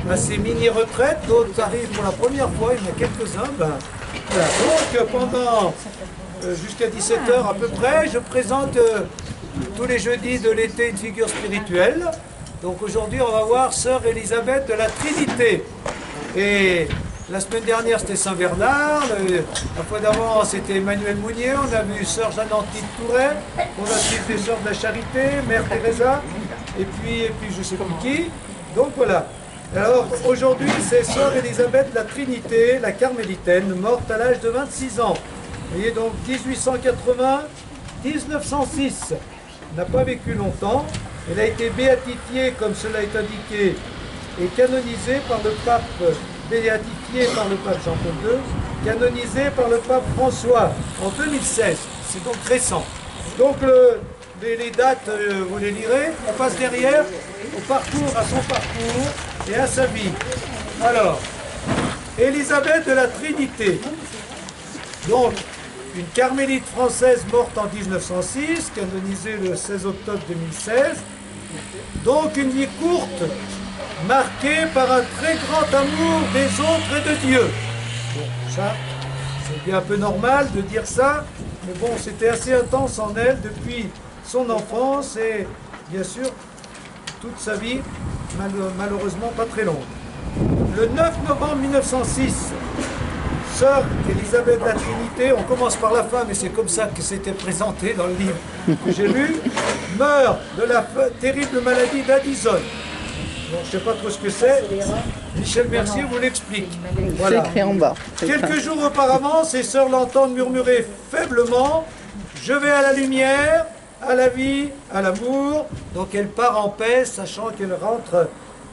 à ces mini-retraites, d'autres arrivent pour la première fois, il y en a quelques-uns. Voilà. Donc pendant jusqu'à 17 h à peu près, je présente tous les jeudis de l'été une figure spirituelle. Donc aujourd'hui on va voir Sœur Élisabeth de la Trinité. Et la semaine dernière c'était Saint Bernard, la fois d'avant c'était Emmanuel Mounier, on a vu Sœur Jeanne-Antide Touret, fondatrice des Sœurs de la Charité, Mère Teresa, et puis je ne sais plus qui. Donc voilà. Alors aujourd'hui c'est Sœur Élisabeth de la Trinité, la carmélitaine, morte à l'âge de 26 ans. Vous voyez donc 1880-1906. Elle n'a pas vécu longtemps. Elle a été béatifiée, comme cela est indiqué, et canonisée par le pape, béatifiée par le pape Jean-Paul II, canonisée par le pape François en 2016. C'est donc récent. Donc les dates, vous les lirez. On passe derrière au parcours, à son parcours et à sa vie. Alors, Élisabeth de la Trinité. Donc, une carmélite française morte en 1906, canonisée le 16 octobre 2016. Donc une vie courte, marquée par un très grand amour des autres et de Dieu. Bon, ça, c'est bien un peu normal de dire ça, mais bon, c'était assez intense en elle depuis son enfance et bien sûr toute sa vie, malheureusement pas très longue. Le 9 novembre 1906, Sœur Élisabeth de la Trinité, on commence par la fin, mais c'est comme ça que c'était présenté dans le livre que j'ai lu, meurt de la terrible maladie d'Addison. Bon, je ne sais pas trop ce que c'est. Michel Mercier vous l'explique. Voilà. C'est écrit en bas. Quelques jours auparavant, ses sœurs l'entendent murmurer faiblement « Je vais à la lumière, à la vie, à l'amour ». Donc elle part en paix, sachant qu'elle rentre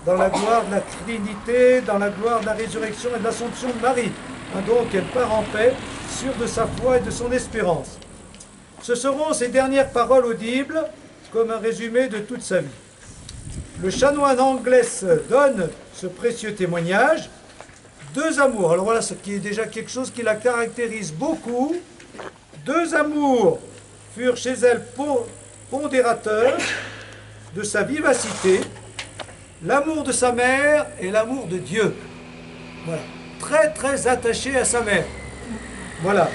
dans la gloire de la Trinité, dans la gloire de la résurrection et de l'Assomption de Marie. Donc elle part en paix, sûre de sa foi et de son espérance. Ce seront ses dernières paroles audibles, comme un résumé de toute sa vie. Le chanoine anglais donne ce précieux témoignage. Deux amours, alors voilà ce qui est déjà quelque chose qui la caractérise beaucoup. Deux amours furent chez elle pondérateurs de sa vivacité, l'amour de sa mère et l'amour de Dieu. Voilà. Très très attaché à sa mère. Voilà.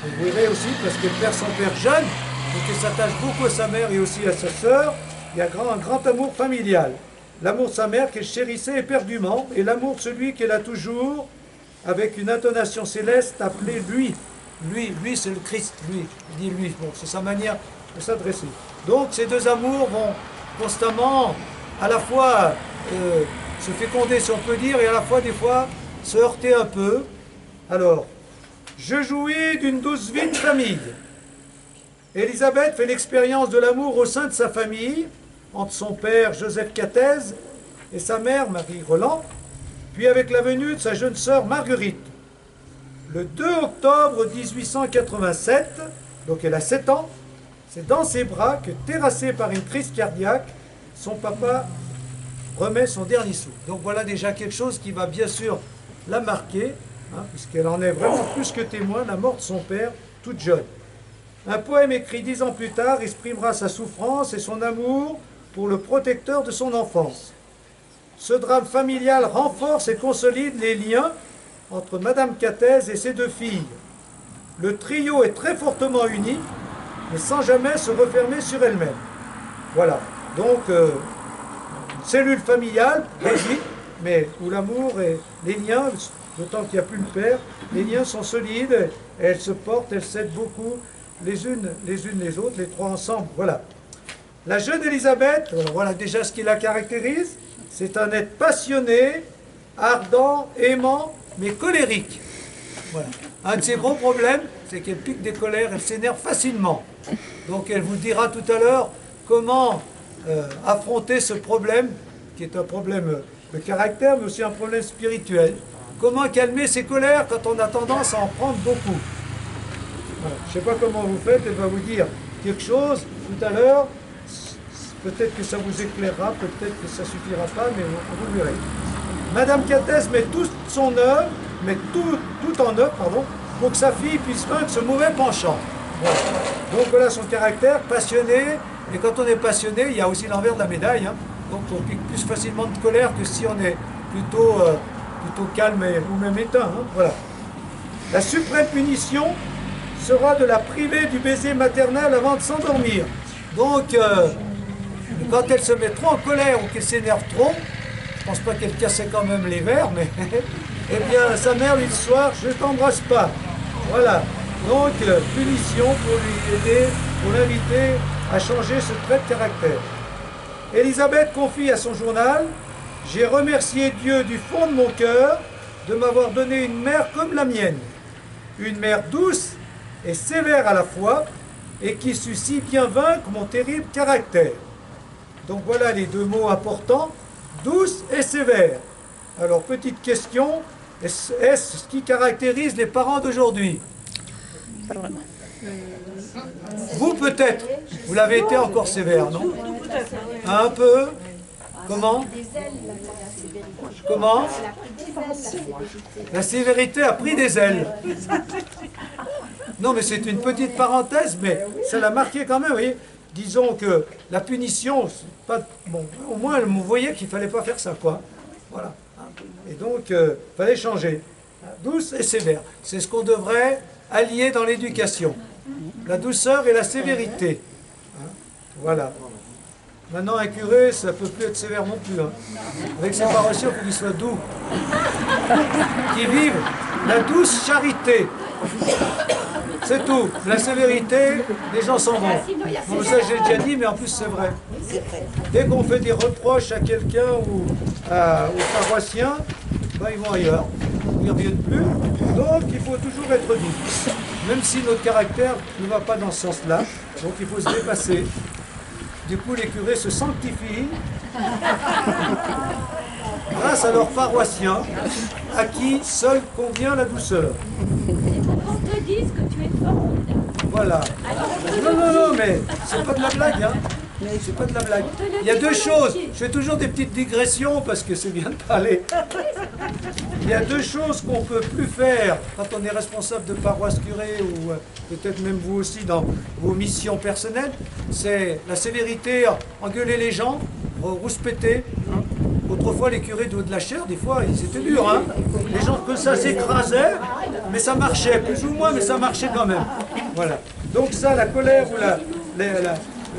Vous verrez aussi, parce qu'elle perd son père jeune, donc elle s'attache beaucoup à sa mère et aussi à sa sœur. Il y a un grand amour familial. L'amour de sa mère qu'elle chérissait éperdument, et l'amour de celui qu'elle a toujours, avec une intonation céleste, appelé lui. Lui c'est le Christ, lui. Il dit lui. Bon, c'est sa manière de s'adresser. Donc ces deux amours vont constamment, à la fois se féconder, si on peut dire, et à la fois, des fois, se heurter un peu. Alors, je jouis d'une douce vie de famille. Élisabeth fait l'expérience de l'amour au sein de sa famille, entre son père Joseph Catès et sa mère Marie Roland, puis avec la venue de sa jeune sœur Marguerite. Le 2 octobre 1887, donc elle a 7 ans, c'est dans ses bras que, terrassée par une crise cardiaque, son papa remet son dernier souffle. Donc voilà déjà quelque chose qui va bien sûr la marquer, puisqu'elle en est vraiment plus que témoin, la mort de son père, toute jeune. Un poème écrit 10 ans plus tard exprimera sa souffrance et son amour pour le protecteur de son enfance. Ce drame familial renforce et consolide les liens entre Madame Catès et ses deux filles. Le trio est très fortement uni, mais sans jamais se refermer sur elle-même. Voilà, donc une cellule familiale réduite, mais où l'amour et les liens, d'autant qu'il n'y a plus le père, les liens sont solides, et elles se portent, elles s'aident beaucoup, les unes les autres, les trois ensemble, voilà. La jeune Élisabeth, voilà déjà ce qui la caractérise, c'est un être passionné, ardent, aimant, mais colérique. Voilà. Un de ses gros problèmes, c'est qu'elle pique des colères, elle s'énerve facilement. Donc elle vous dira tout à l'heure comment affronter ce problème, qui est un problème de caractère, mais aussi un problème spirituel. Comment calmer ses colères quand on a tendance à en prendre beaucoup. Voilà. Je ne sais pas comment vous faites, elle va vous dire quelque chose tout à l'heure. Peut-être que ça vous éclairera, peut-être que ça ne suffira pas, mais vous verrez. Madame Catès met toute son œuvre, met tout en œuvre, pour que sa fille puisse vaincre ce mauvais penchant. Voilà. Donc voilà son caractère, passionné, et quand on est passionné, il y a aussi l'envers de la médaille. Donc on pique plus facilement de colère que si on est plutôt, plutôt calme ou même éteint. Hein, voilà. La suprême punition sera de la priver du baiser maternel avant de s'endormir. Donc, quand elle se met trop en colère ou qu'elle s'énerve trop, je pense pas qu'elle cassait quand même les verres, mais eh bien, sa mère lui dit ce soir, je ne t'embrasse pas. Voilà. Donc, punition pour lui aider, pour l'inviter à changer ce trait de caractère. Élisabeth confie à son journal, j'ai remercié Dieu du fond de mon cœur de m'avoir donné une mère comme la mienne. Une mère douce et sévère à la fois, et qui sut si bien vaincre mon terrible caractère. Donc voilà les deux mots importants, douce et sévère. Alors petite question, est-ce ce qui caractérise les parents d'aujourd'hui? Vous peut-être, vous l'avez été encore sévère, non? Un peu? Comment? Comment? La sévérité a pris des ailes. Non, mais c'est une petite parenthèse, mais ça l'a marqué quand même, vous voyez. Disons que la punition, pas, bon, au moins vous voyez qu'il ne fallait pas faire ça, quoi. Voilà. Et donc, il fallait changer. Douce et sévère. C'est ce qu'on devrait allier dans l'éducation. La douceur et la sévérité. Voilà. Maintenant, un curé, ça ne peut plus être sévère non plus. Hein. Avec ses paroissiens, il faut qu'il soit doux. Qu'il vive la douce charité. C'est tout. La sévérité, les gens s'en vont. Bon, ça, j'ai déjà dit, mais en plus, c'est vrai. Dès qu'on fait des reproches à quelqu'un ou aux paroissiens, ben, ils vont ailleurs. Ils ne reviennent plus. Donc, il faut toujours être doux. Même si notre caractère ne va pas dans ce sens-là. Donc, il faut se dépasser. Du coup, les curés se sanctifient grâce à leurs paroissiens, à qui seul convient la douceur. On te dise que tu es formidable. Voilà. Non, mais c'est pas de la blague, hein. C'est pas de la blague. Il y a deux choses. Je fais toujours des petites digressions parce que c'est bien de parler. Il y a deux choses qu'on ne peut plus faire quand on est responsable de paroisse curé ou peut-être même vous aussi dans vos missions personnelles. C'est la sévérité, engueuler les gens, rouspéter. Hein. Autrefois, les curés de la chair, des fois, c'était dur. Hein. Les gens que ça s'écrasait, mais ça marchait, plus ou moins, mais ça marchait quand même. Voilà. Donc ça, la colère ou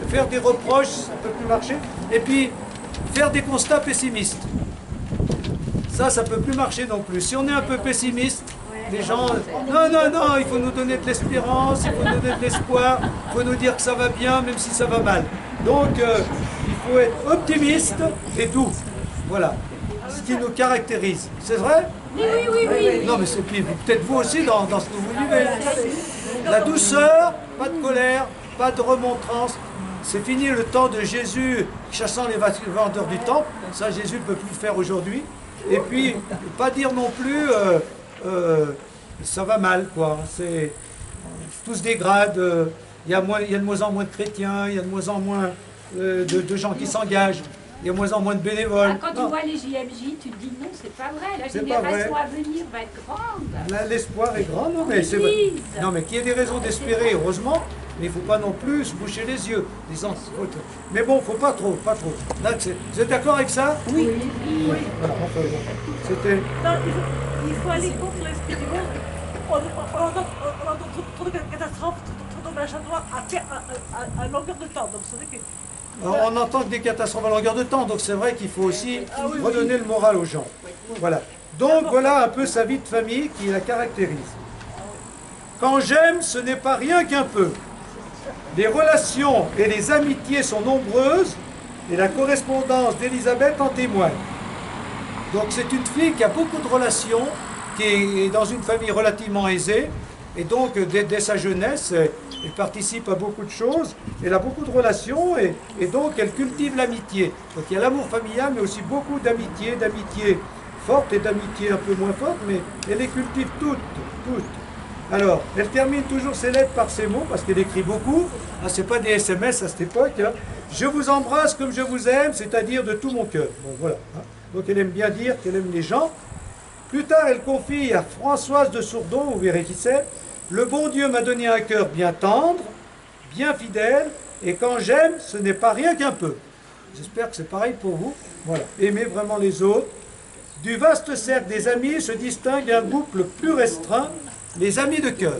faire des reproches, ça ne peut plus marcher. Et puis, faire des constats pessimistes. Ça ne peut plus marcher non plus. Si on est un peu pessimiste, les gens... Non, il faut nous donner de l'espérance, il faut nous donner de l'espoir, il faut nous dire que ça va bien, même si ça va mal. Donc, il faut être optimiste et doux. Voilà. Ce qui nous caractérise. C'est vrai? Oui. Non, mais c'est peut-être vous aussi dans ce que vous vivez. La douceur, pas de colère, pas de remontrance. C'est fini le temps de Jésus chassant les vendeurs du temple. Ça, Jésus ne peut plus le faire aujourd'hui. Et puis, pas dire non plus, ça va mal, quoi. Tout se dégrade. Il y a de moins en moins de chrétiens, il y a de moins en moins de gens qui s'engagent. Il y a de moins en moins de bénévoles. Quand tu vois les JMJ, tu te dis non, c'est pas vrai. La génération à venir va être grande. L'espoir est grand, non mais c'est vrai. Non mais qu'il y ait des raisons d'espérer, heureusement, mais il ne faut pas non plus se boucher les yeux. Mais bon, il ne faut pas trop, pas trop. Là, vous êtes d'accord avec ça? Oui. Voilà, c'était... Il faut aller contre l'esprit du monde. On a trop de catastrophes, trop de machin noir à longueur de temps. Donc, c'est que... Alors, on entend des catastrophes à longueur de temps, donc c'est vrai qu'il faut aussi redonner le moral aux gens. Voilà. Donc voilà un peu sa vie de famille qui la caractérise. Quand j'aime, ce n'est pas rien qu'un peu. Les relations et les amitiés sont nombreuses et la correspondance d'Élisabeth en témoigne. Donc c'est une fille qui a beaucoup de relations, qui est dans une famille relativement aisée, et donc dès sa jeunesse, elle participe à beaucoup de choses, elle a beaucoup de relations, et donc elle cultive l'amitié. Donc il y a l'amour familial, mais aussi beaucoup d'amitié fortes et d'amitié un peu moins fortes, mais elle les cultive toutes. Alors, elle termine toujours ses lettres par ces mots, parce qu'elle écrit beaucoup. Ah, ce n'est pas des SMS à cette époque. Hein. Je vous embrasse comme je vous aime, c'est-à-dire de tout mon cœur. Bon, voilà. Hein. Donc elle aime bien dire qu'elle aime les gens. Plus tard, elle confie à Françoise de Sourdon, vous verrez qui c'est, le bon Dieu m'a donné un cœur bien tendre, bien fidèle, et quand j'aime, ce n'est pas rien qu'un peu. J'espère que c'est pareil pour vous. Voilà, aimez vraiment les autres. Du vaste cercle des amis se distingue un groupe le plus restreint, les amis de cœur.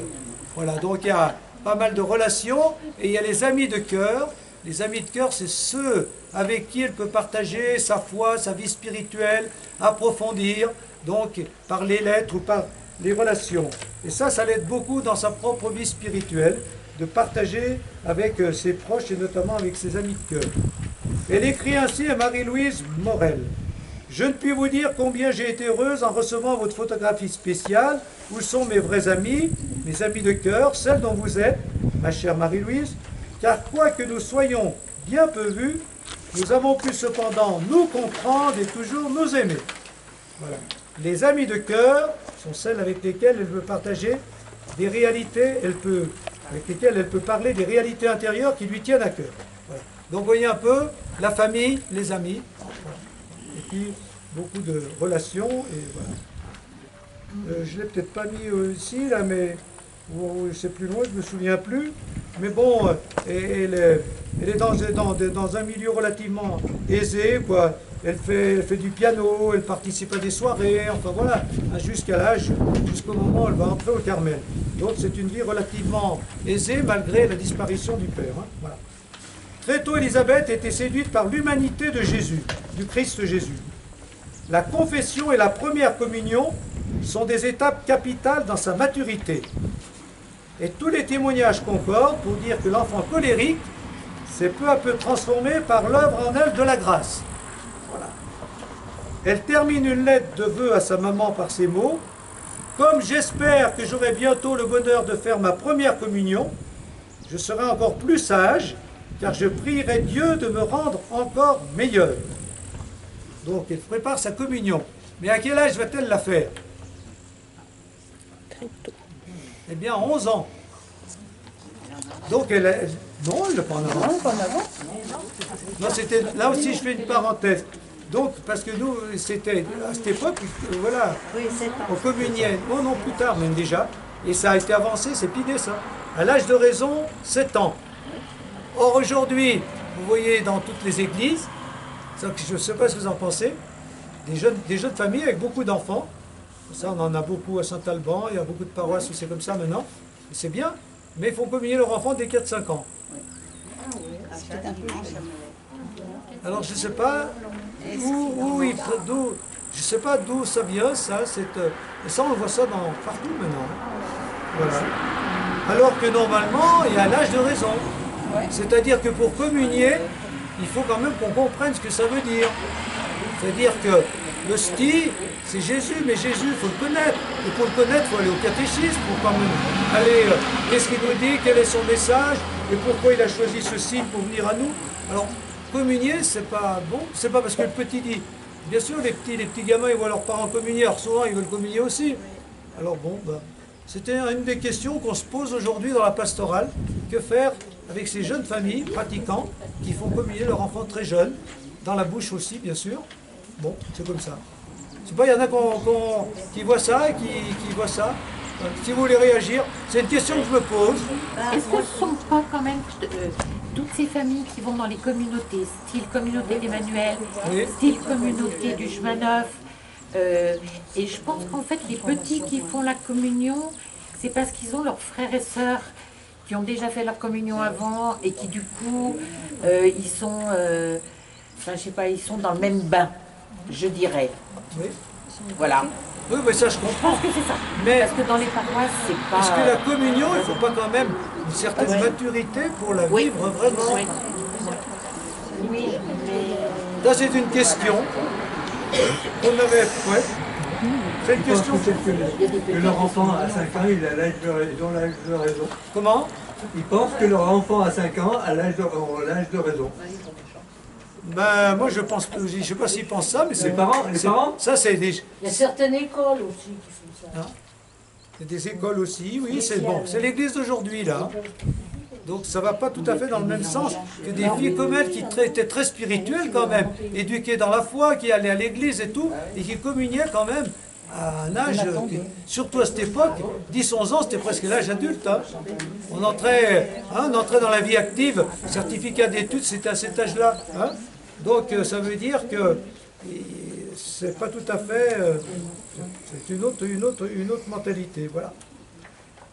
Voilà, donc il y a pas mal de relations et il y a les amis de cœur. Les amis de cœur, c'est ceux avec qui elle peut partager sa foi, sa vie spirituelle, approfondir, donc par les lettres ou par les relations. Et ça l'aide beaucoup dans sa propre vie spirituelle, de partager avec ses proches et notamment avec ses amis de cœur. Elle écrit ainsi à Marie-Louise Morel. Je ne puis vous dire combien j'ai été heureuse en recevant votre photographie spéciale. Où sont mes vrais amis, mes amis de cœur, celles dont vous êtes, ma chère Marie-Louise, car quoique nous soyons bien peu vus, nous avons pu cependant nous comprendre et toujours nous aimer. Voilà. Les amis de cœur sont celles avec lesquelles elle veut partager des réalités, avec lesquelles elle peut parler des réalités intérieures qui lui tiennent à cœur. Voilà. Donc voyez un peu, la famille, les amis, voilà. Et puis beaucoup de relations, et voilà. Je ne l'ai peut-être pas mis ici, là, mais c'est plus loin, je ne me souviens plus. Mais bon, elle est dans un milieu relativement aisé, quoi. Elle fait du piano, elle participe à des soirées, enfin voilà, jusqu'au moment où elle va entrer au Carmel. Donc c'est une vie relativement aisée malgré la disparition du père. Hein, voilà. Très tôt, Élisabeth était séduite par l'humanité de Jésus, du Christ Jésus. La confession et la première communion sont des étapes capitales dans sa maturité. Et tous les témoignages concordent pour dire que l'enfant colérique s'est peu à peu transformé par l'œuvre en elle de la grâce. Voilà. Elle termine une lettre de vœux à sa maman par ces mots. Comme j'espère que j'aurai bientôt le bonheur de faire ma première communion, je serai encore plus sage, car je prierai Dieu de me rendre encore meilleur. Donc elle prépare sa communion. Mais à quel âge va-t-elle la faire? Eh bien, 11 ans. Donc elle a... Non, elle n'a pas en avant. Non, c'était... Là aussi, je fais une parenthèse. Donc, parce que nous, c'était à cette époque, voilà, on communiait, oh non, plus tard même déjà, et ça a été avancé, c'est pidé ça. À l'âge de raison, 7 ans. Or, aujourd'hui, vous voyez dans toutes les églises, je ne sais pas ce que vous en pensez, des jeunes familles avec beaucoup d'enfants. Ça, on en a beaucoup à Saint-Alban, il y a beaucoup de paroisses où c'est comme ça maintenant. C'est bien, mais il faut communier leur enfant dès 4-5 ans. Alors je ne sais pas je sais pas d'où ça vient, ça. Et ça, on voit ça partout maintenant. Voilà. Alors que normalement, il y a l'âge de raison. C'est-à-dire que pour communier, il faut quand même qu'on comprenne ce que ça veut dire. C'est-à-dire que l'hostie, c'est Jésus, mais Jésus, il faut le connaître. Et pour le connaître, il faut aller au catéchisme, pour quand même aller, qu'est-ce qu'il nous dit, quel est son message, et pourquoi il a choisi ce signe pour venir à nous. Alors, communier, c'est pas bon, c'est pas parce que le petit dit. Bien sûr, les petits gamins, ils voient leurs parents communier, alors souvent, ils veulent communier aussi. Alors bon, c'était une des questions qu'on se pose aujourd'hui dans la pastorale. Que faire avec ces jeunes familles pratiquants qui font communier leurs enfants très jeunes, dans la bouche aussi, bien sûr. Bon, c'est comme ça. Je sais pas, il y en a qui voient ça et qui voient ça. Si vous voulez réagir, c'est une question que je me pose. Est-ce que ce ne sont pas quand même toutes ces familles qui vont dans les communautés, style communauté d'Emmanuel, style communauté du chemin neuf, et je pense qu'en fait les petits qui font la communion, c'est parce qu'ils ont leurs frères et sœurs qui ont déjà fait leur communion avant et qui du coup ils sont, enfin, je sais pas, ils sont dans le même bain, je dirais. Oui. Voilà. Oui, mais ça je comprends. Je pense que c'est ça. Mais parce que dans les paroisses, c'est pas... Parce que la communion, il ne faut pas quand même une certaine maturité pour la vivre vraiment. Oui, mais... Ça, c'est une question qu'on avait... Ouais. C'est une question. Que leur enfant à 5 ans, ils ont l'âge de raison. Comment? Ils pensent que leur enfant à 5 ans a l'âge de raison. Ben, moi, je pense, je ne sais pas s'ils pensent ça, mais c'est... Les parents Ça, c'est des... Il y a certaines écoles aussi qui font ça. C'est des écoles aussi, oui, c'est bon. C'est l'église d'aujourd'hui, là. Donc, ça ne va pas tout à fait dans le même sens que des filles comme elle qui étaient très spirituelles quand même, éduquées dans la foi, qui allaient à l'église et tout, et qui communiaient quand même à un âge, surtout à cette époque, 10-11 ans, c'était presque l'âge adulte. Hein. On entrait dans la vie active, certificat d'études, c'était à cet âge-là. Hein. Donc ça veut dire que c'est pas tout à fait, c'est une autre mentalité, voilà.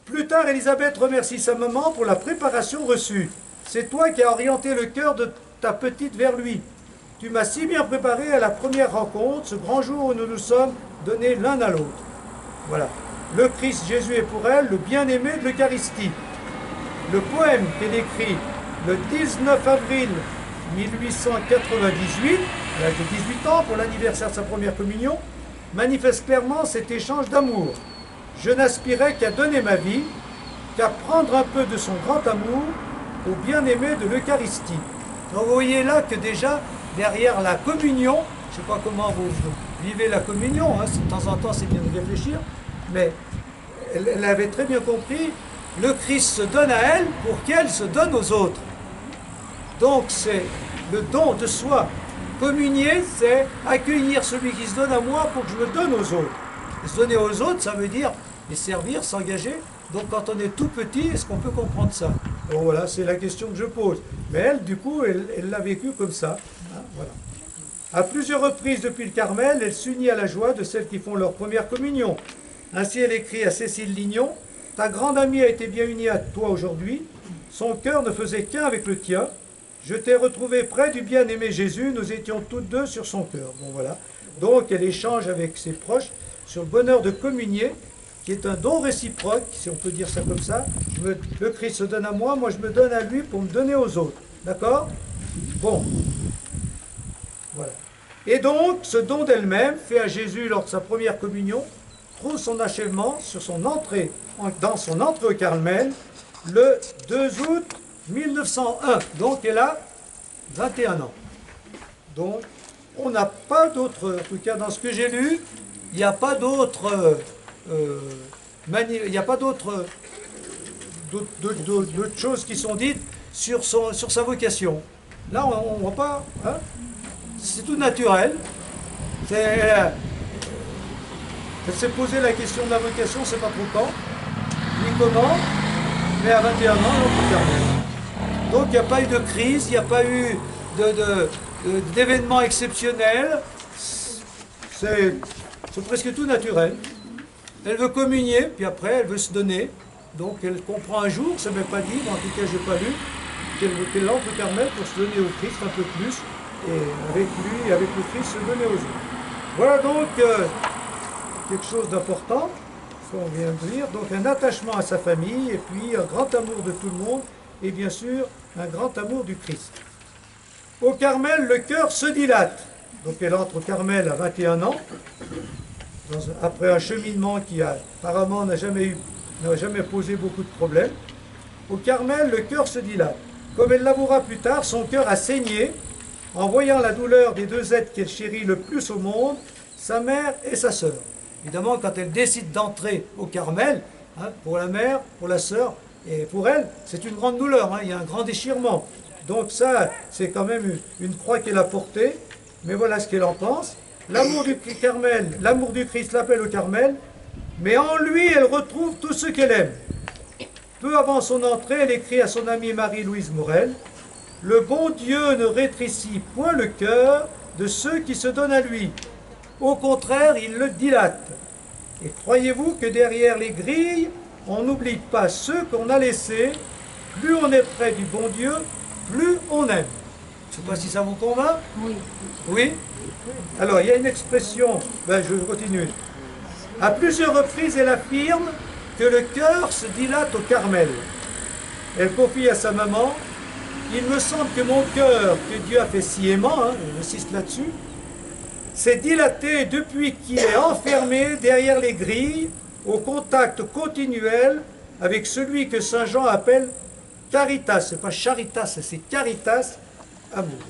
Plus tard, Élisabeth remercie sa maman pour la préparation reçue. C'est toi qui as orienté le cœur de ta petite vers lui. Tu m'as si bien préparé à la première rencontre, ce grand jour où nous nous sommes donnés l'un à l'autre. Voilà. Le Christ Jésus est pour elle le bien-aimé de l'Eucharistie. Le poème qu'elle écrit le 19 avril 1898, à l'âge de 18 ans, pour l'anniversaire de sa première communion, manifeste clairement cet échange d'amour. Je n'aspirais qu'à donner ma vie, qu'à prendre un peu de son grand amour au bien-aimé de l'Eucharistie. Donc vous voyez là que déjà, derrière la communion, je ne sais pas comment vous vivez la communion, hein, de temps en temps c'est bien de réfléchir, mais elle avait très bien compris, le Christ se donne à elle pour qu'elle se donne aux autres. Donc c'est le don de soi. Communier, c'est accueillir celui qui se donne à moi pour que je me donne aux autres. Et se donner aux autres, ça veut dire les servir, s'engager. Donc quand on est tout petit, est-ce qu'on peut comprendre ça? Bon voilà, c'est la question que je pose. Mais elle, du coup, elle l'a vécu comme ça. Hein, voilà. À plusieurs reprises depuis le Carmel, elle s'unit à la joie de celles qui font leur première communion. Ainsi, elle écrit à Cécile Lignon, « Ta grande amie a été bien unie à toi aujourd'hui. Son cœur ne faisait qu'un avec le tien. Je t'ai retrouvé près du bien-aimé Jésus. Nous étions toutes deux sur son cœur. » Bon voilà. Donc, elle échange avec ses proches sur le bonheur de communier, qui est un don réciproque, si on peut dire ça comme ça. Le Christ se donne à moi, moi je me donne à lui pour me donner aux autres. D'accord? Bon. Voilà. Et donc, ce don d'elle-même, fait à Jésus lors de sa première communion, trouve son achèvement sur son entrée, dans son entrée au Carmel, le 2 août 1901. Donc, elle a 21 ans. Donc, on n'a pas d'autre, en tout cas dans ce que j'ai lu, il n'y a pas d'autres choses qui sont dites sur sa vocation. Là, on ne voit pas, hein, c'est tout naturel. Elle s'est posé la question de la vocation, c'est pas trop quand, ni comment, mais à 21 ans, on peut. Donc il n'y a pas eu de crise, il n'y a pas eu d'événements exceptionnels. C'est presque tout naturel. Elle veut communier, puis après elle veut se donner. Donc elle comprend un jour, ça ne m'est pas dit, mais en tout cas je n'ai pas lu, qu'elle entre au Carmel pour se donner au Christ un peu plus, et avec lui, avec le Christ, se donner aux autres. Voilà donc quelque chose d'important, ce qu'on vient de dire. Donc un attachement à sa famille, et puis un grand amour de tout le monde, et bien sûr un grand amour du Christ. Au Carmel, le cœur se dilate. Donc elle entre au Carmel à 21 ans, après un cheminement qui apparemment n'a jamais posé beaucoup de problèmes. Au Carmel, le cœur se dilate. Comme elle l'avouera plus tard, son cœur a saigné en voyant la douleur des deux êtres qu'elle chérit le plus au monde, sa mère et sa sœur. Évidemment, quand elle décide d'entrer au Carmel, hein, pour la mère, pour la sœur et pour elle, c'est une grande douleur, hein, il y a un grand déchirement. Donc ça, c'est quand même une croix qu'elle a portée, mais voilà ce qu'elle en pense. L'amour du Carmel, l'amour du Christ l'appelle au Carmel, mais en lui, elle retrouve tout ce qu'elle aime. Peu avant son entrée, elle écrit à son amie Marie-Louise Morel, « Le bon Dieu ne rétrécit point le cœur de ceux qui se donnent à lui. Au contraire, il le dilate. Et croyez-vous que derrière les grilles, on n'oublie pas ceux qu'on a laissés. Plus on est près du bon Dieu, plus on aime. » Je ne sais pas si ça vous convainc. Oui. Oui? Alors, il y a une expression, je continue. À plusieurs reprises, elle affirme que le cœur se dilate au Carmel. Elle confie à sa maman, « Il me semble que mon cœur, que Dieu a fait si aimant, hein, elle insiste là-dessus, s'est dilaté depuis qu'il est enfermé derrière les grilles, au contact continuel avec celui que Saint Jean appelle caritas. C'est pas charitas, c'est caritas, amour. »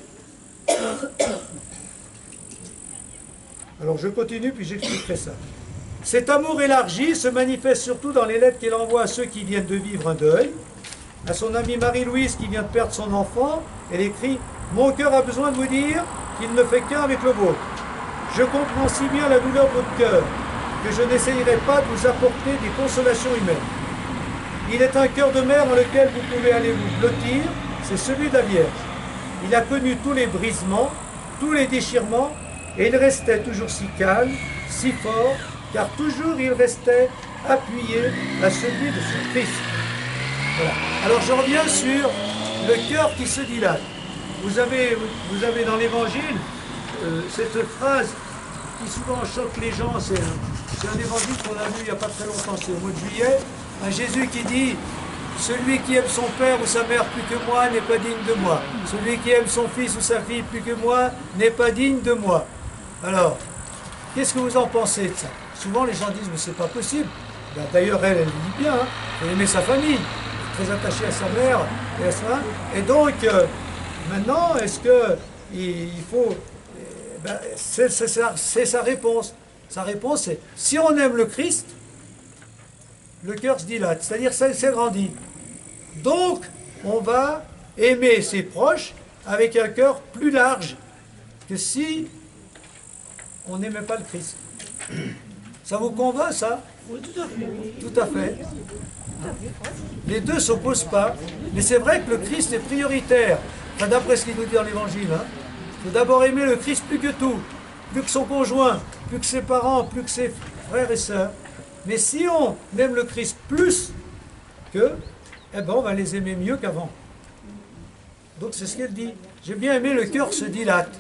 Alors je continue, puis j'expliquerai ça. Cet amour élargi se manifeste surtout dans les lettres qu'elle envoie à ceux qui viennent de vivre un deuil. À son amie Marie-Louise qui vient de perdre son enfant, elle écrit « Mon cœur a besoin de vous dire qu'il ne fait qu'un avec le vôtre. Je comprends si bien la douleur de votre cœur que je n'essayerai pas de vous apporter des consolations humaines. Il est un cœur de mère dans lequel vous pouvez aller vous blottir, c'est celui de la Vierge. Il a connu tous les brisements, tous les déchirements, et il restait toujours si calme, si fort, car toujours il restait appuyé à celui de son Christ. Voilà. Alors je reviens sur le cœur qui se dilate. Vous avez dans l'Évangile cette phrase qui souvent choque les gens, c'est un évangile qu'on a vu il n'y a pas très longtemps, c'est au mois de juillet, un Jésus qui dit « Celui qui aime son père ou sa mère plus que moi n'est pas digne de moi. Celui qui aime son fils ou sa fille plus que moi n'est pas digne de moi. » Alors, qu'est-ce que vous en pensez de ça? Souvent les gens disent « Mais c'est pas possible. » Ben, d'ailleurs, elle le dit bien, hein, il faut aimer sa famille, très attaché à sa mère et à ça. Et donc, maintenant, est-ce qu'il faut... Ben, c'est sa réponse. Sa réponse, c'est si on aime le Christ, le cœur se dilate, c'est-à-dire ça s'agrandit. Donc, on va aimer ses proches avec un cœur plus large que si on n'aimait pas le Christ. Ça vous convainc, ça? Oui, tout à fait. Tout à fait. Les deux ne s'opposent pas, mais c'est vrai que le Christ est prioritaire. Enfin, d'après ce qu'il nous dit dans l'Évangile, hein. Il faut d'abord aimer le Christ plus que tout, plus que son conjoint, plus que ses parents, plus que ses frères et sœurs. Mais si on aime le Christ plus que, eh ben on va les aimer mieux qu'avant. Donc c'est ce qu'elle dit. J'ai bien aimé, le cœur se dilate.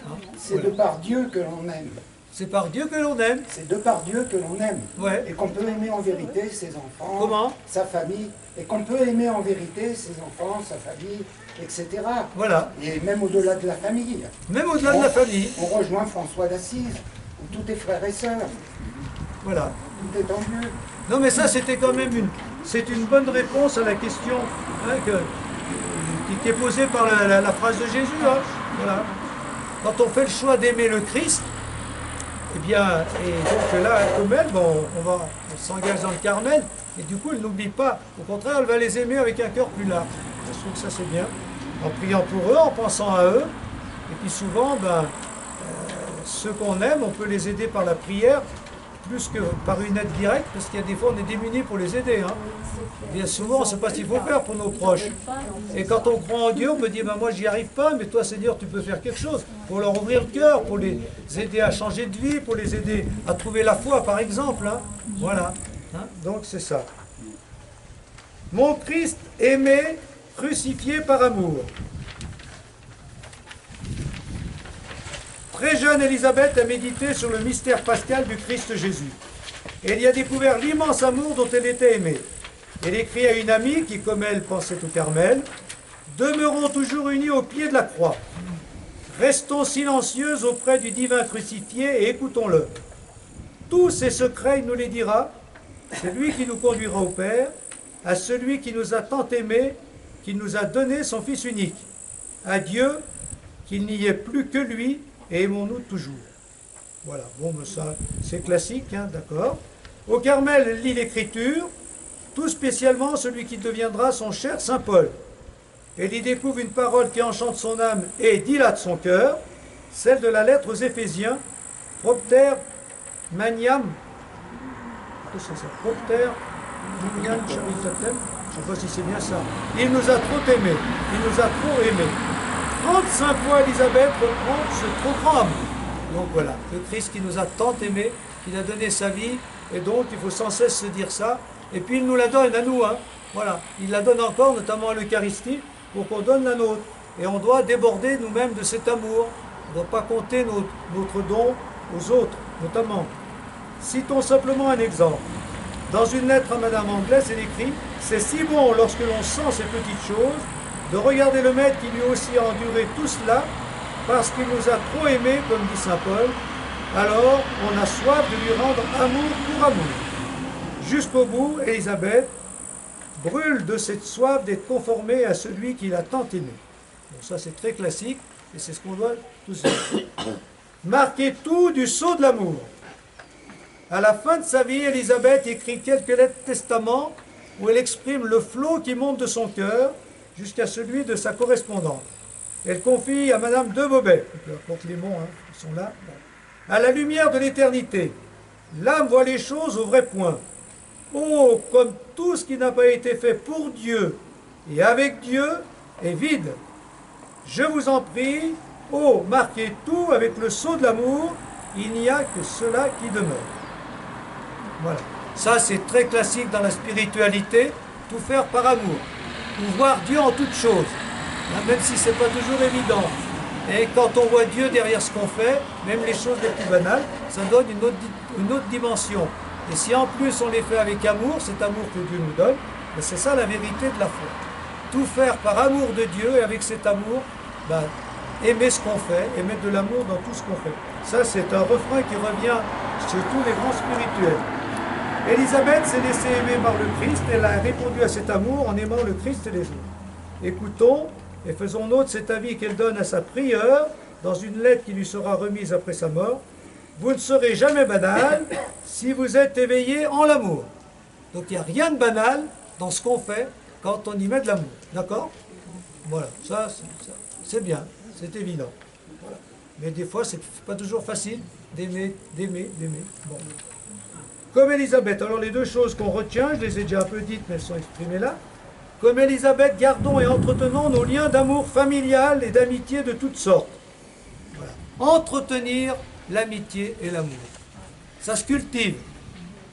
Hein, c'est voilà. De par Dieu que l'on aime. C'est par Dieu que l'on aime. C'est de par Dieu que l'on aime. Ouais. Et qu'on peut aimer en vérité ses enfants, comment? Sa famille. Et qu'on peut aimer en vérité ses enfants, sa famille, etc. Voilà. Et même au-delà de la famille. Même au-delà de la famille. On rejoint François d'Assise, où tous tes frères et sœurs. Voilà. Tout est en Dieu. Non mais ça c'était quand même une bonne réponse à la question hein, qui est posée par la phrase de Jésus. Hein. Voilà. Quand on fait le choix d'aimer le Christ, eh bien, et donc là, comme elle, bon, on s'engage dans le Carmel, et du coup, elle n'oublie pas. Au contraire, elle va les aimer avec un cœur plus large. Je trouve que ça, c'est bien. En priant pour eux, en pensant à eux. Et puis souvent, ceux qu'on aime, on peut les aider par la prière, plus que par une aide directe, parce qu'il y a des fois, on est démunis pour les aider. Hein. Bien souvent, on ne sait pas ce qu'il faut faire pour nos proches. Et quand on croit en Dieu, on me dit, moi, j'y arrive pas, mais toi, Seigneur, tu peux faire quelque chose pour leur ouvrir le cœur, pour les aider à changer de vie, pour les aider à trouver la foi, par exemple. Hein. Voilà. Hein. Donc, c'est ça. Mon Christ aimé, crucifié par amour. Très jeune, Élisabeth a médité sur le mystère pascal du Christ Jésus. Elle y a découvert l'immense amour dont elle était aimée. Elle écrit à une amie qui, comme elle, pensait au Carmel, « Demeurons toujours unis au pied de la croix. Restons silencieuses auprès du divin crucifié et écoutons-le. Tous ses secrets, il nous les dira. C'est lui qui nous conduira au Père, à celui qui nous a tant aimés, qui nous a donné son Fils unique. À Dieu, qu'il n'y ait plus que lui, et aimons-nous toujours. » Voilà, bon, ça, c'est classique, hein, d'accord. Au Carmel, elle lit l'Écriture, tout spécialement celui qui deviendra son cher Saint Paul. Elle y découvre une parole qui enchante son âme et dilate son cœur, celle de la lettre aux Éphésiens, Propter Maniam, qu'est-ce que c'est ça? Propter Maniam Charitatem, je ne sais pas si c'est bien ça. Il nous a trop aimés, il nous a trop aimés. 35 fois, Élisabeth reprend ce trop grand amour. Donc voilà, le Christ qui nous a tant aimés, qui a donné sa vie, et donc il faut sans cesse se dire ça. Et puis il nous la donne à nous, hein. Voilà, il la donne encore, notamment à l'Eucharistie, pour qu'on donne la nôtre. Et on doit déborder nous-mêmes de cet amour. On ne doit pas compter notre don aux autres, notamment. Citons simplement un exemple. Dans une lettre à Madame Anglès, elle écrit « C'est si bon, lorsque l'on sent ces petites choses, de regarder le Maître qui lui aussi a enduré tout cela, parce qu'il nous a trop aimés, comme dit saint Paul, alors on a soif de lui rendre amour pour amour. » Jusqu'au bout, Élisabeth brûle de cette soif d'être conformée à celui qui l'a tant aimé. Bon, ça c'est très classique, et c'est ce qu'on doit tous faire. Marquer tout du sceau de l'amour. À la fin de sa vie, Élisabeth écrit quelques lettres testament où elle exprime le flot qui monte de son cœur jusqu'à celui de sa correspondante. Elle confie à Madame de Maubais, porte les mots, hein, ils sont là. À la lumière de l'éternité, l'âme voit les choses au vrai point. Oh, comme tout ce qui n'a pas été fait pour Dieu et avec Dieu est vide. Je vous en prie, Oh, marquez tout avec le sceau de l'amour, il n'y a que cela qui demeure. Voilà. Ça, c'est très classique dans la spiritualité, tout faire par amour. Ou voir Dieu en toutes choses, hein, même si ce n'est pas toujours évident. Et quand on voit Dieu derrière ce qu'on fait, même les choses les plus banales, ça donne une autre dimension. Et si en plus on les fait avec amour, cet amour que Dieu nous donne, ben c'est ça la vérité de la foi. Tout faire par amour de Dieu et avec cet amour, ben, aimer ce qu'on fait et mettre de l'amour dans tout ce qu'on fait. Ça, c'est un refrain qui revient chez tous les grands spirituels. Élisabeth s'est laissée aimer par le Christ, elle a répondu à cet amour en aimant le Christ et les autres. Écoutons et faisons nôtre cet avis qu'elle donne à sa prieure dans une lettre qui lui sera remise après sa mort. Vous ne serez jamais banal si vous êtes éveillé en l'amour. Donc il n'y a rien de banal dans ce qu'on fait quand on y met de l'amour. D'accord? Voilà, ça c'est bien, c'est évident. Voilà. Mais des fois, c'est pas toujours facile d'aimer. Bon. Comme Élisabeth, alors les deux choses qu'on retient, je les ai déjà un peu dites, mais elles sont exprimées là. Comme Élisabeth, gardons et entretenons nos liens d'amour familial et d'amitié de toutes sortes. Voilà. Entretenir l'amitié et l'amour. Ça se cultive.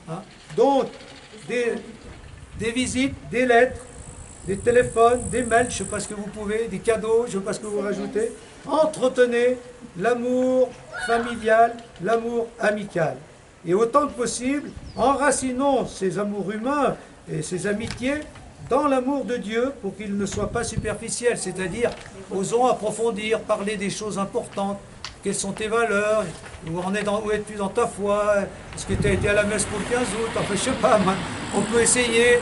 Hein? Donc, des visites, des lettres, des téléphones, des mails, je ne sais pas ce que vous pouvez, des cadeaux, je ne sais pas ce que vous rajoutez. Entretenez l'amour familial, l'amour amical. Et autant que possible, enracinons ces amours humains et ces amitiés dans l'amour de Dieu pour qu'ils ne soient pas superficiels, c'est-à-dire osons approfondir, parler des choses importantes. Quelles sont tes valeurs? Où es-tu dans ta foi? Est-ce que tu as été à la messe pour le 15 août? Enfin, je ne sais pas, on peut essayer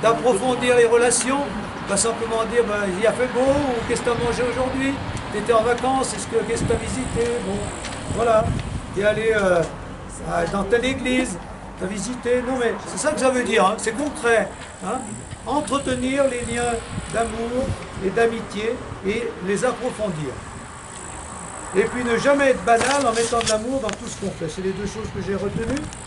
d'approfondir les relations, pas simplement dire ben, il a fait beau, ou qu'est-ce que tu as mangé aujourd'hui? Tu étais en vacances, qu'est-ce que tu as visité? Bon, voilà, tu es allé dans telle église, tu as visité. Non mais c'est ça que ça veut dire, hein, c'est concret. Hein. Entretenir les liens d'amour et d'amitié et les approfondir. Et puis ne jamais être banal en mettant de l'amour dans tout ce qu'on fait. C'est les deux choses que j'ai retenues.